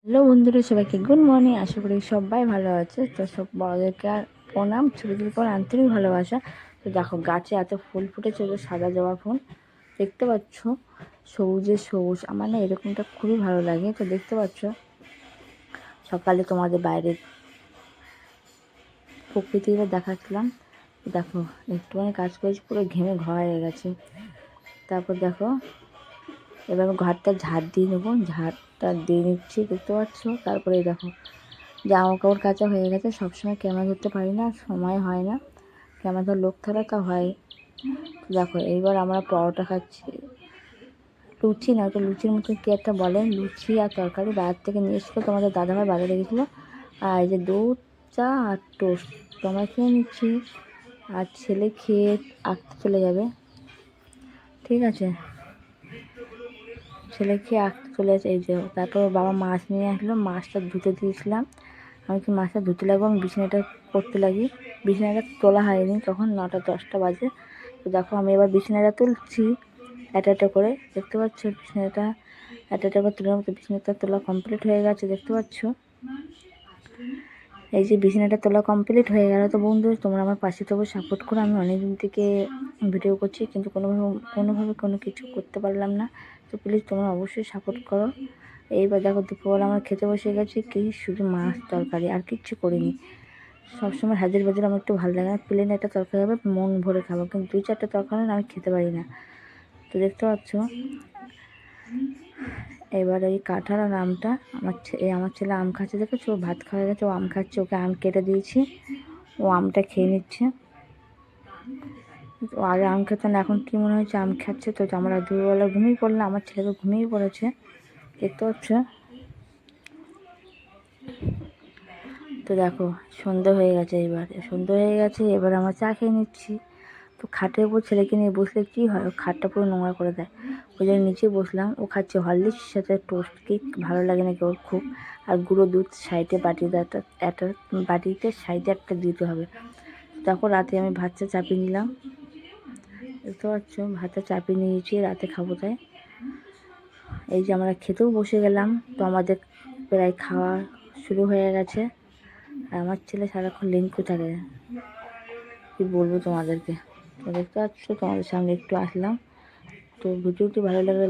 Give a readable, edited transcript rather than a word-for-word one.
Hello বন্ধুরা, সবাইকে good morning. আশা করি সবাই ভালো আছে। তো সব বড়দেরকে আর প্রণাম, ছোটোদেরকে আর আন্তরিক ভালোবাসা। তো দেখো গাছে এত ফুল ফুটেছে, যে সাদা জবা ফুল দেখতে পাচ্ছ, সবুজে সবুজ। আমার না এরকমটা খুবই ভালো লাগে। তো দেখতে পাচ্ছ সকালে তোমাদের বাইরে প্রকৃতিটা দেখাচ্ছিলাম। দেখো একটুখানি কাজ করেছি, পুরো ঘেমে ঘ হয়ে গেছে। তারপর দেখো এবার ঘরটা ঝাড় দিয়ে নেবো, ঝাড়টা দিয়ে নিচ্ছি, দেখতে পাচ্ছ। তারপরে দেখো জামা কাপড় কাচা হয়ে গেছে। সবসময় ক্যামেরা ধরতে পারি না, সময় হয় না। ক্যামেরা ধর লোক থাকলে তা হয়। দেখো এইবার আমরা পরোটা খাচ্ছি, লুচি না, ওটা লুচির মতো কী একটা বলে, লুচি আর তরকারি বাজার থেকে নিয়ে এসেছিলো। তোমাদের দাদাভাই বাজারে গেছিলো। আর এই যে দুধ, চা আর টোস্ট তোমরা খেয়ে নিচ্ছি। আর ছেলে খেয়ে আঁকতে চলে যাবে, ঠিক আছে। ছেলে খেয়ে আঁকতে চলে যাচ্ছে। এই যে তারপর বাবা মাছ নিয়ে আসলো, মাছটা ধুতে দিয়েছিলাম। আমি কি মাছটা ধুতে লাগবো, আমি বিছানাটা করতে লাগি। বিছানাটা তোলা হয়নি, তখন 9টা-10টা বাজে। তো দেখো আমি এবার বিছানাটা তুলছি একটা করে, দেখতে পাচ্ছ। বিছানাটা একটা করে তুলে মতো বিছানাটা তোলা কমপ্লিট হয়ে গেছে, দেখতে পাচ্ছ। এই যে বিছানাটা তোলা কমপ্লিট হয়ে গেল। তো বন্ধু, তোমরা আমার পাশে তবু সাপোর্ট করো। আমি অনেকদিন থেকে ভিডিও করছি, কিন্তু কোনোভাবে কোনো কিছু করতে পারলাম না। তো প্লিজ তোমরা অবশ্যই সাপোর্ট করো। এইবার দেখো দুপুরবেলা আমরা খেতে বসে গেছি, কি শুধু মাছ তরকারি, আর কিচ্ছু করিনি। সবসময় হাজির বাজির আমার একটু ভালো লাগে না। প্লেন একটা তরকারি হবে, মন ভরে খাবো, কিন্তু 2-4টা তরকারি আমি খেতে পারি না। তো দেখতে পাচ্ছ এবার এই কাঁঠাল আর আমটা, আমার ছেলে আম খাচ্ছে, দেখেছো, ও ভাত খাওয়া গেছে, ও আম খাচ্ছে। ওকে আম কেটে দিয়েছি, ও আমটা খেয়ে নিচ্ছে। ও আগে আম খেত না, এখন কী মনে হচ্ছে আম খাচ্ছে। তো আমরা দুপুরবেলা ঘুমিয়ে পড়লাম, আমার ছেলে তো ঘুমিয়ে পড়েছে, দেখতে পাচ্ছ। তো দেখো সন্ধ্যা হয়ে গেছে, এবার আমার চা খেয়ে নিচ্ছি। তো খাটের উপর ছেলেকে নিয়ে বসলে কী হয়, ও খাটটা পুরো নোংরা করে দেয়। ওই জন্য নিচে বসলাম। ও খাচ্ছে হরলিক্সের সাথে টোস্ট, কেক ভালো লাগে নাকি ওর খুব। আর গুঁড়ো দুধ সাইডে বাটিতে একটা বাটিতে সাইডে একটা দিতে হবে। তখন রাতে আমি ভাতটা চাপিয়ে নিলাম, দেখতে পাচ্ছ। ভাতটা চাপিয়ে নিয়েছি, রাতে খাবো তাই। এই যে আমরা খেতেও বসে গেলাম। তো আমাদের প্রায় খাওয়া শুরু হয়ে গেছে। আর আমার ছেলে সারাক্ষণ লিঙ্কু থাকে, কী বলবো তোমাদেরকে। তো দেখতে পাচ্ছ, তোমাদের সামনে একটু আসলাম। তো ভিডিওটি ভালো লাগলে